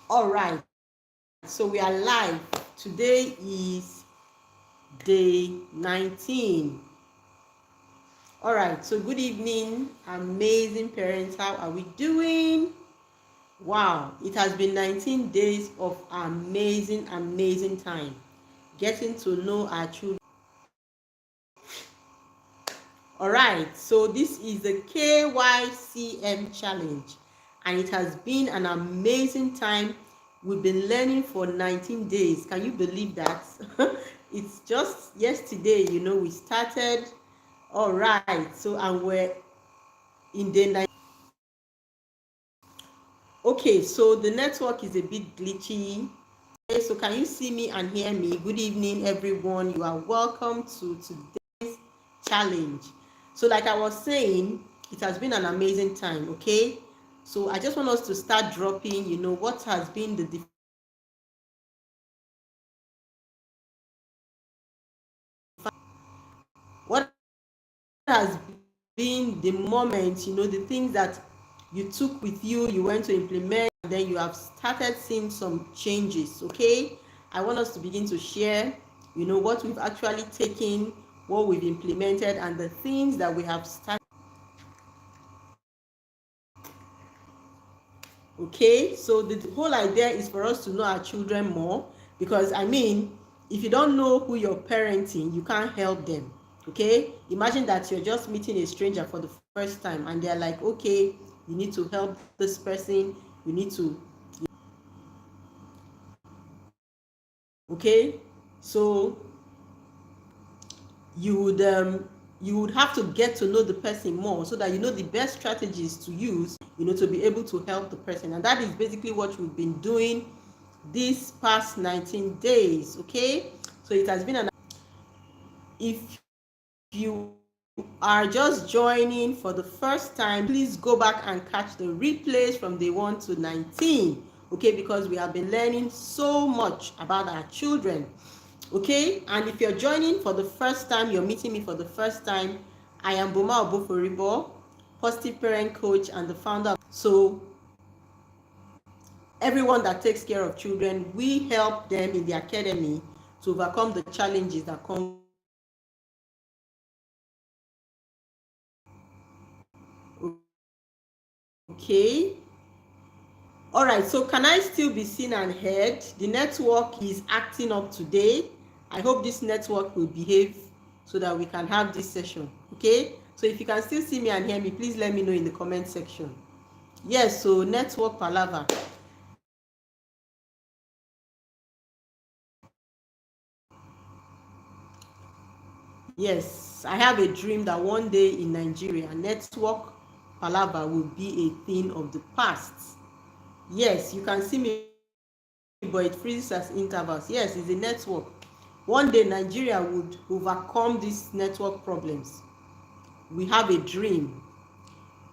All right, so we are live. Today is day 19. All right, so good evening, amazing parents. How are we doing? Wow, it has been 19 days of amazing time getting to know our children. All right, so this is the KYCM challenge, and it has been an amazing time. We've been learning for 19 days. Can you believe that? It's just yesterday, we started. All right, so and we're in day 9. Okay, so the network is a bit glitchy. Okay, so can you see me and hear me? Good evening, everyone. You are welcome to today's challenge. So like I was saying, it has been an amazing time. Okay, so I just want us to start dropping, what has been the what has been the moment, the things that you took with you, you went to implement, and then you have started seeing some changes. Okay, I want us to begin to share, what we've actually taken, what we've implemented, and the things that we have started. Okay, so the whole idea is for us to know our children more, because if you don't know who you're parenting, you can't help them. Okay, imagine that you're just meeting a stranger for the first time and they're like, okay, you need to help this person, you need to. Okay, so you would have to get to know the person more, so that you know the best strategies to use, to be able to help the person. And that is basically what we've been doing these past 19 days. Okay, so it has been an. If you are just joining for the first time, please go back and catch the replays from day 1 to 19. Okay, because we have been learning so much about our children. Okay, and if you're joining for the first time, you're meeting me for the first time, I am Boma Oboforibo, positive parent coach and the founder. So everyone that takes care of children, we help them in the academy to overcome the challenges that come. Okay, all right, so can I still be seen and heard? The network is acting up today. I hope this network will behave so that we can have this session. Okay, so if you can still see me and hear me, please let me know in the comment section. Yes, so network palaver. Yes, I have a dream that one day in Nigeria, network palaver will be a thing of the past. Yes, you can see me, but it freezes as intervals. Yes, it's a network. One day Nigeria would overcome these network problems. We have a dream.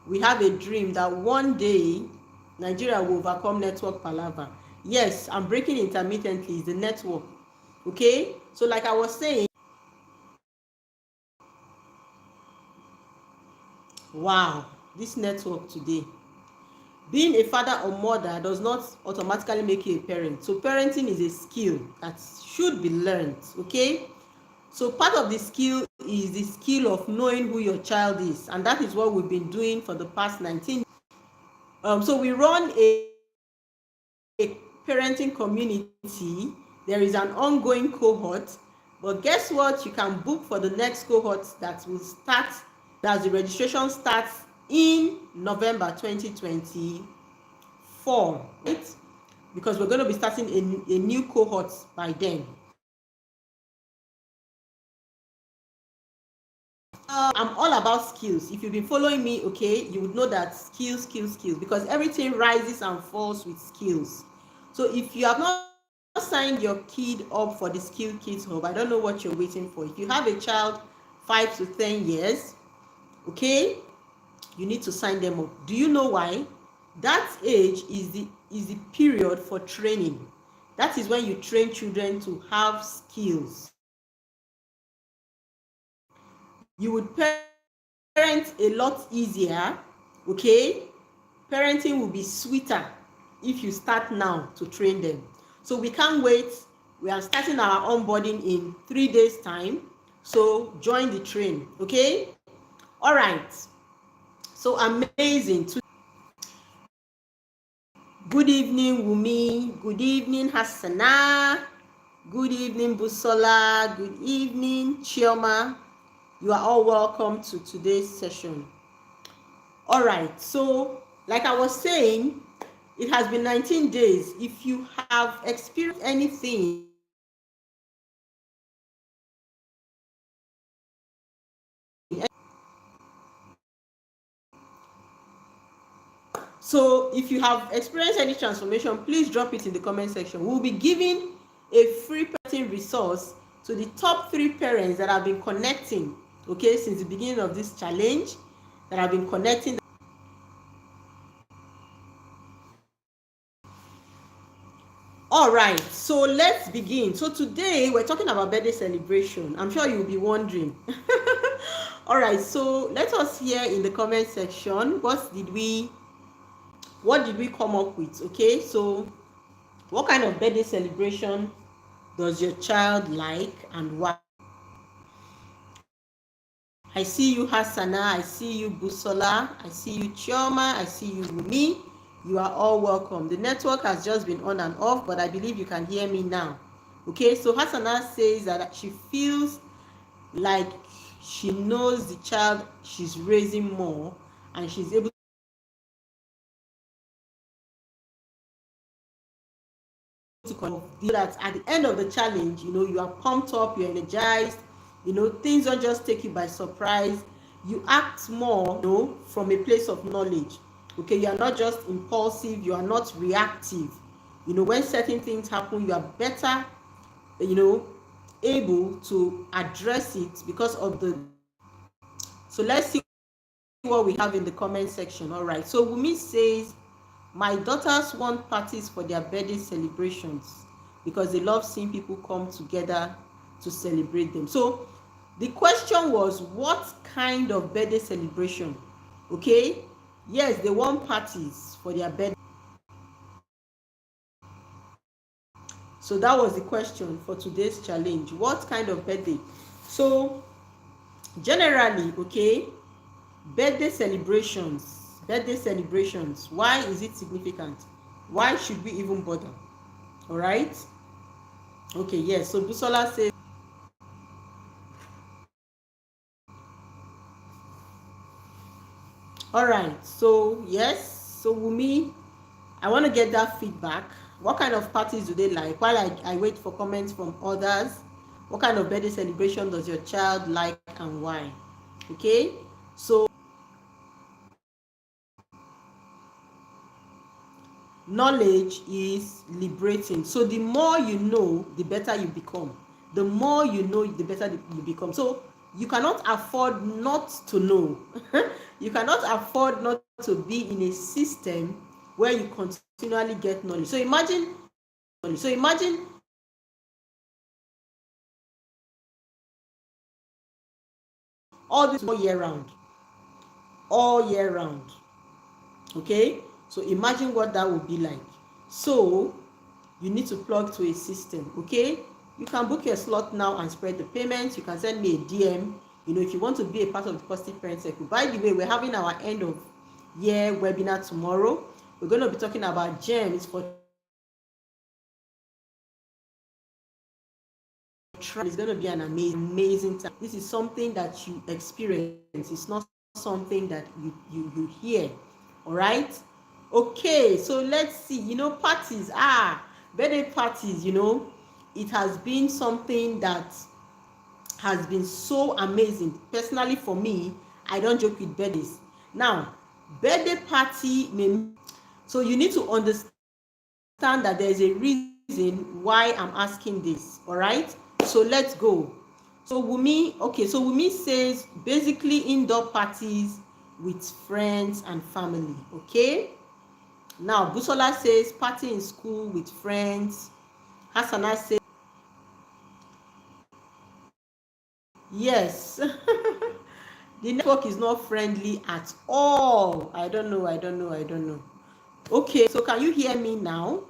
We have a dream that one day Nigeria will overcome network palaver. Yes, I'm breaking intermittently. It's the network. Okay, so like I was saying, wow, this network today. Being a father or mother does not automatically make you a parent. So parenting is a skill that should be learned. Okay, so part of the skill is the skill of knowing who your child is, and that is what we've been doing for the past 19. So we run a parenting community. There is an ongoing cohort, but guess what? You can book for the next cohort that will start. That's the registration starts in November 2024, right? Because we're going to be starting a new cohort by then. I'm all about skills. If you've been following me, okay, you would know that skills, because everything rises and falls with skills. So if you have not signed your kid up for the Skill Kids Hub, I don't know what you're waiting for. If you have a child 5 to 10 years, okay, you need to sign them up. Do you know why? That age is the period for training. That is when you train children to have skills. You would parent a lot easier. Okay, parenting will be sweeter if you start now to train them. So we can't wait. We are starting our onboarding in 3 days time. So join the train, okay? All right. So amazing. Good evening, Wumi. Good evening, Hassana. Good evening, Busola. Good evening, Chioma. You are all welcome to today's session. All right. So, like I was saying, it has been 19 days. If you have experienced anything, so if you have experienced any transformation, please drop it in the comment section. We'll be giving a free parenting resource to the top 3 parents that have been connecting, okay, since the beginning of this challenge, that have been connecting. All right, so let's begin. So today we're talking about birthday celebration. I'm sure you'll be wondering. All right, so let us hear in the comment section what did we come up with, okay? So what kind of birthday celebration does your child like and why? I see you, Hassana. I see you, Busola. I see you, Chioma. I see you, Wumi. You are all welcome. The network has just been on and off, but I believe you can hear me now. Okay, so Hassana says that she feels like she knows the child she's raising more, and she's able to do that at the end of the challenge. You are pumped up, you're energized. Things don't just take you by surprise. You act more, from a place of knowledge. Okay, you are not just impulsive, you are not reactive. When certain things happen, you are better, able to address it because of the. So let's see what we have in the comment section. All right, so Wumi says, my daughters want parties for their birthday celebrations because they love seeing people come together to celebrate them. So the question was, what kind of birthday celebration? Okay, yes, they want parties for their birthday. So that was the question for today's challenge. What kind of birthday? So generally, okay, birthday celebrations, why is it significant? Why should we even bother? All right, okay, yes. So Busola says, all right, so yes, so Wumi, I want to get that feedback. What kind of parties do they like? While I wait for comments from others, what kind of birthday celebration does your child like and why? Okay, so knowledge is liberating. So the more you know, the better you become. The more you know, the better you become. So you cannot afford not to know. You cannot afford not to be in a system where you continually get knowledge. So imagine all this all year round. Okay, so imagine what that would be like. So you need to plug to a system. Okay, you can book your slot now and spread the payments. You can send me a DM, if you want to be a part of the Positive Parent Circle. By the way, we're having our end of year webinar tomorrow. We're going to be talking about gems for. It's going to be an amazing time. This is something that you experience. It's not something that you hear. All right, okay, so let's see. Parties, birthday parties, it has been something that has been so amazing. Personally, for me, I don't joke with birthdays. Now, birthday party so you need to understand that there's a reason why I'm asking this. All right, so let's go. So Wumi says basically indoor parties with friends and family. Okay, now Busola says party in school with friends. Hassana says yes. The network is not friendly at all. I don't know. Okay, so can you hear me now?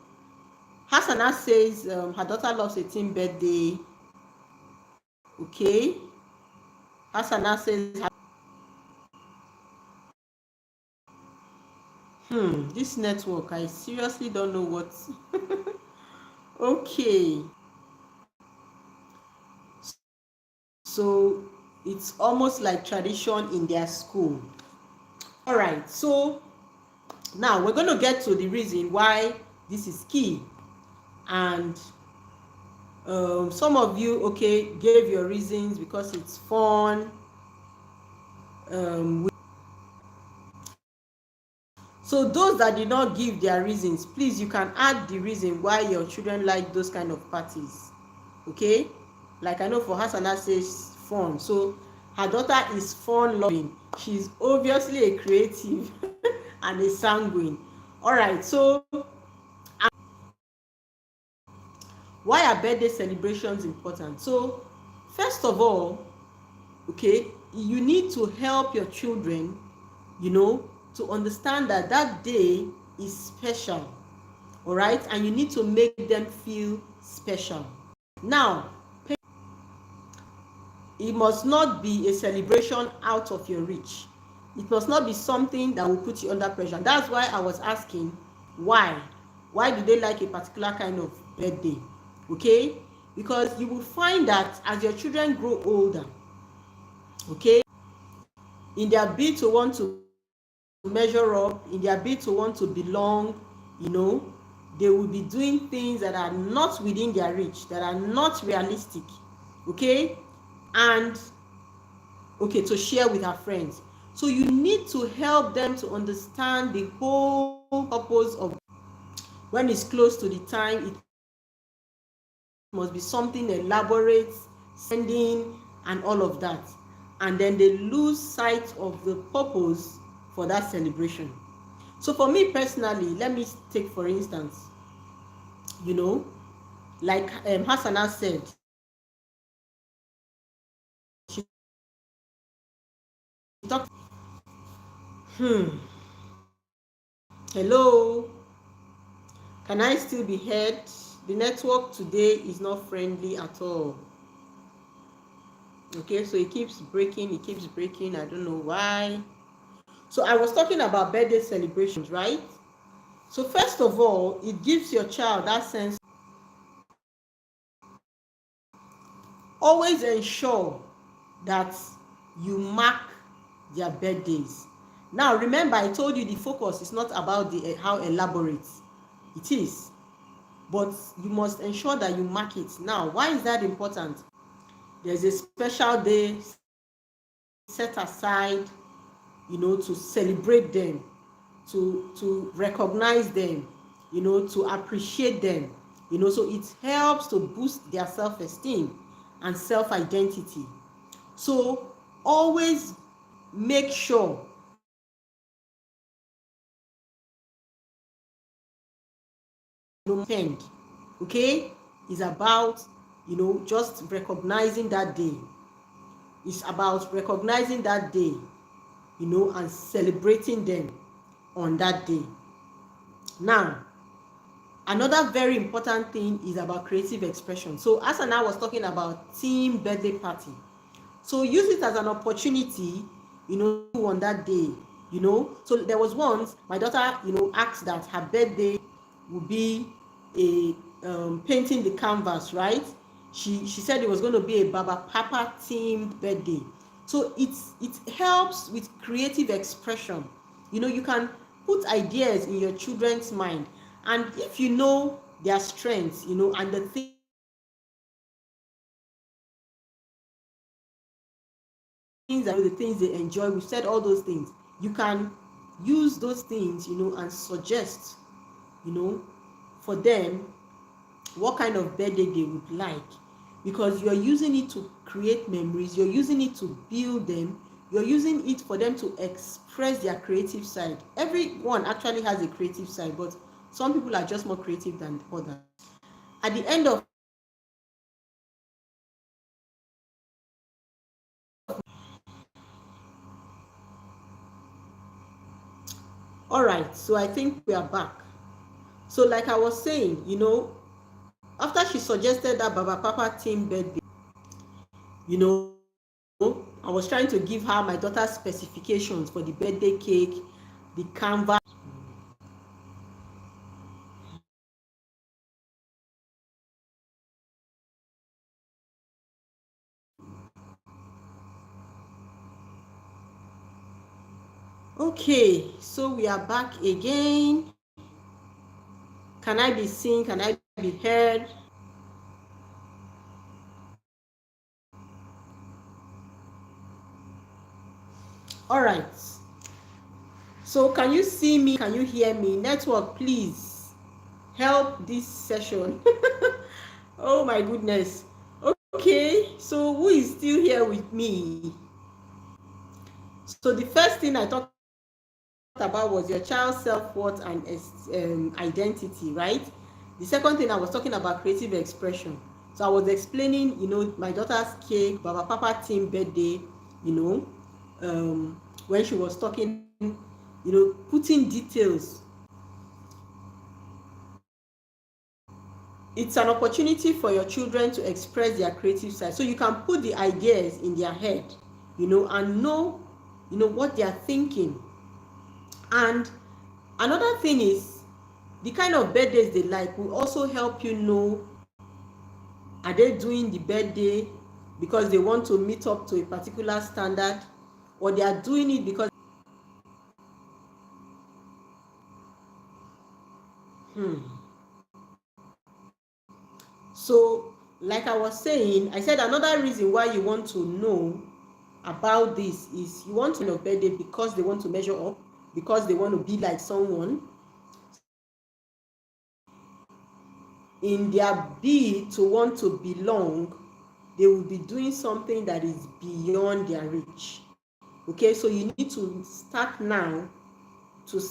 Hasana says her daughter loves a team birthday. Okay. Hasana says, this network, I seriously don't know what. Okay. So it's almost like tradition in their school. All right. So now we're going to get to the reason why this is key. And some of you, okay, gave your reasons because it's fun. So those that did not give their reasons, please, you can add the reason why your children like those kind of parties. Okay, like I know for Hasana says fun, so her daughter is fun loving. She's obviously a creative and a sanguine. All right, so why are birthday celebrations important? So first of all, okay, you need to help your children, to understand that that day is special. All right, and you need to make them feel special. Now, it must not be a celebration out of your reach. It must not be something that will put you under pressure. That's why I was asking why do they like a particular kind of birthday? Okay, because you will find that as your children grow older, okay, in their bid to want to measure up, in their bid to want to belong, they will be doing things that are not within their reach, that are not realistic, okay, and okay, to share with our friends. So you need to help them to understand the whole purpose of when it's close to the time. It must be something elaborate, sending, and all of that, and then they lose sight of the purpose for that celebration. So for me personally, let me take for instance, like Hasana said, she talked. Hello, can I still be heard? The network today is not friendly at all. Okay, so it keeps breaking, I don't know why. So I was talking about birthday celebrations, right? So first of all, it gives your child that sense. Always ensure that you mark their birthdays. Now remember, I told you the focus is not about the how elaborate it is, but you must ensure that you mark it. Now, why is that important? There's a special day set aside, to celebrate them, to recognize them, to appreciate them, so it helps to boost their self-esteem and self-identity. So always make sure spend, okay, is about, just recognizing that day. It's about recognizing that day, and celebrating them on that day. Now, another very important thing is about creative expression. So Asana was talking about team birthday party. So use it as an opportunity, on that day, So there was once my daughter, asked that her birthday would be a painting the canvas, right? She said it was going to be a Baba Papa themed birthday. So it helps with creative expression. You can put ideas in your children's mind, and if you know their strengths, and the things they enjoy, we said all those things, you can use those things, and suggest, for them what kind of birthday they would like, because you're using it to create memories, you're using it to build them, you're using it for them to express their creative side. Everyone actually has a creative side, but some people are just more creative than others. At the end of All right, so I think we are back. So like I was saying, after she suggested that Baba Papa team birthday, I was trying to give her my daughter's specifications for the birthday cake, the canvas. Okay, so we are back again. Can I be seen? Can I be heard? All right. So can you see me? Can you hear me? Network, please help this session. Oh my goodness. Okay, so who is still here with me? So the first thing I talked about was your child's self-worth and identity, right? The second thing I was talking about creative expression. So I was explaining, my daughter's cake, Baba Papa team birthday, when she was talking, putting details. It's an opportunity for your children to express their creative side. So you can put the ideas in their head, and know what they are thinking. And another thing is, the kind of birthdays they like will also help you know, are they doing the birthday because they want to meet up to a particular standard, or they are doing it because So like I was saying, I said another reason why you want to know about this is you want to know birthday because they want to measure up, because they want to be like someone. In their bid to want to belong, they will be doing something that is beyond their reach. Okay, so you need to start now to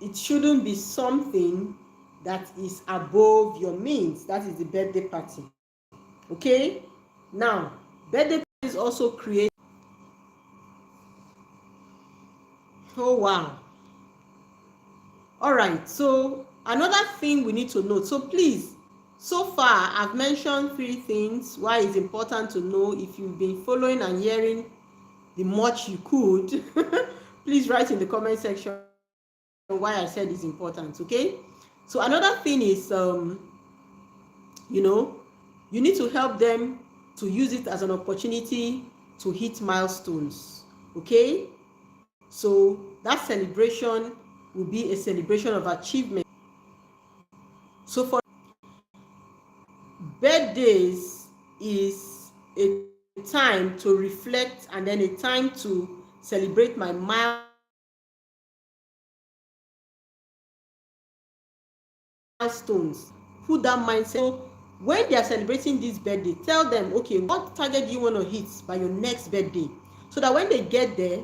it shouldn't be something that is above your means. That is the birthday party. Okay, now birthday parties also create. Oh wow. All right, so another thing we need to note, so please, so far I've mentioned 3 things why it's important to know. If you've been following and hearing the much you could, please write in the comment section why I said it's important. Okay, so another thing is you need to help them to use it as an opportunity to hit milestones. Okay, so that celebration will be a celebration of achievement. So for birthdays is a time to reflect and then a time to celebrate my milestones. Put that mindset. So when they are celebrating this birthday, tell them, okay, what target do you want to hit by your next birthday? So that when they get there,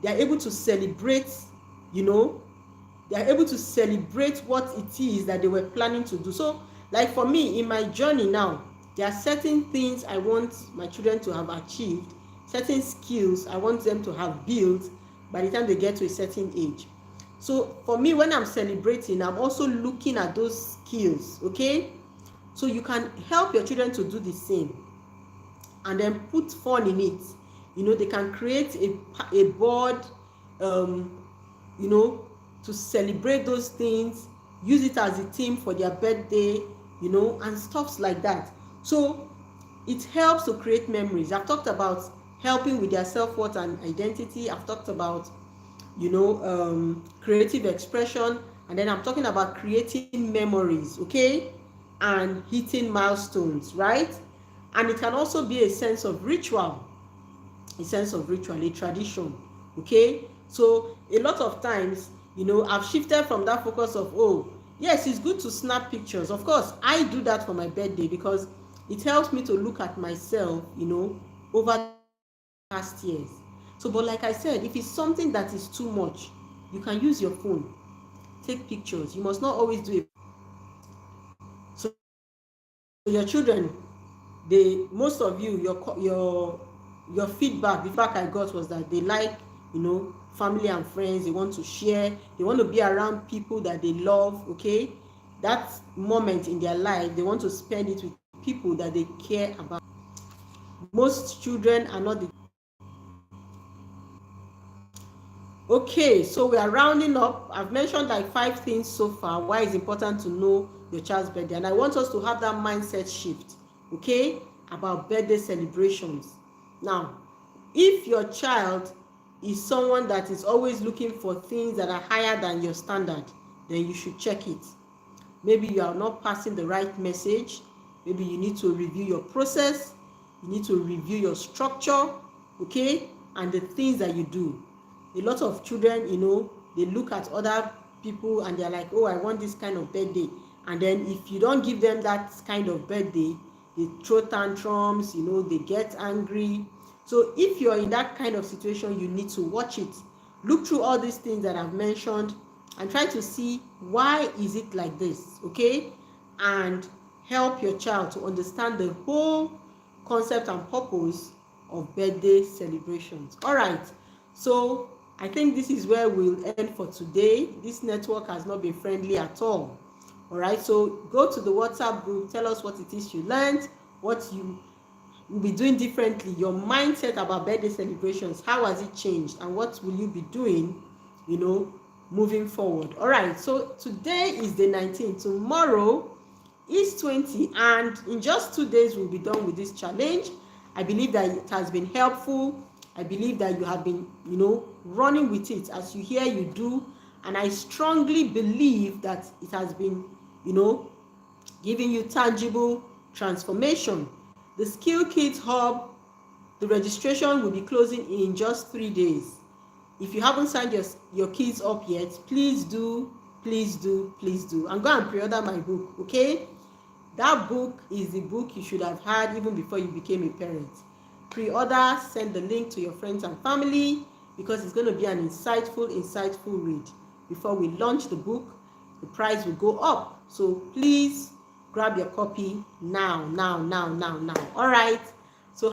they are able to celebrate, they are able to celebrate what it is that they were planning to do. So like for me, in my journey now, there are certain things I want my children to have achieved, certain skills I want them to have built by the time they get to a certain age. So for me, when I'm celebrating, I'm also looking at those skills. Okay, so you can help your children to do the same and then put fun in it. They can create a board, to celebrate those things, use it as a theme for their birthday, and stuff like that. So it helps to create memories. I've talked about helping with their self-worth and identity. I've talked about creative expression, and then I'm talking about creating memories, okay, and hitting milestones, right? And it can also be a sense of ritual, a tradition. Okay, so a lot of times, I've shifted from that focus of, oh yes, it's good to snap pictures. Of course I do that for my birthday because it helps me to look at myself, over the past years. So but like I said, if it's something that is too much, you can use your phone, take pictures. You must not always do it. So your children, most of you, your feedback, the feedback I got was that they like, family and friends. They want to share, they want to be around people that they love. Okay, that moment in their life, they want to spend it with people that they care about. Most children are not the Okay, so we are rounding up. I've mentioned like 5 things so far why it's important to know your child's birthday, and I want us to have that mindset shift, okay, about birthday celebrations. Now, if your child is someone that is always looking for things that are higher than your standard, then you should check it. Maybe you are not passing the right message. Maybe you need to review your process. You need to review your structure, okay, and the things that you do. A lot of children, they look at other people and they're like, oh, I want this kind of birthday. And then if you don't give them that kind of birthday, they throw tantrums, they get angry. So if you're in that kind of situation, you need to watch it. Look through all these things that I've mentioned and try to see why is it like this, okay? And help your child to understand the whole concept and purpose of birthday celebrations. All right, so I think this is where we'll end for today. This network has not been friendly at all. All right, so go to the WhatsApp group, tell us what it is you learned, what you will be doing differently, your mindset about birthday celebrations, how has it changed, and what will you be doing, moving forward. All right, so today is the 19th, tomorrow is 20, and in just 2 days we'll be done with this challenge. I believe that it has been helpful. I believe that you have been, running with it. As you hear, you do. And I strongly believe that it has been, giving you tangible transformation. The Skill Kids Hub, the registration will be closing in just 3 days. If you haven't signed your kids up yet, please do, please do, please do. And go and pre-order my book, okay? That book is the book you should have had even before you became a parent. Pre-order, send the link to your friends and family, because it's going to be an insightful read. Before we launch the book, the price will go up. So please grab your copy now. All right.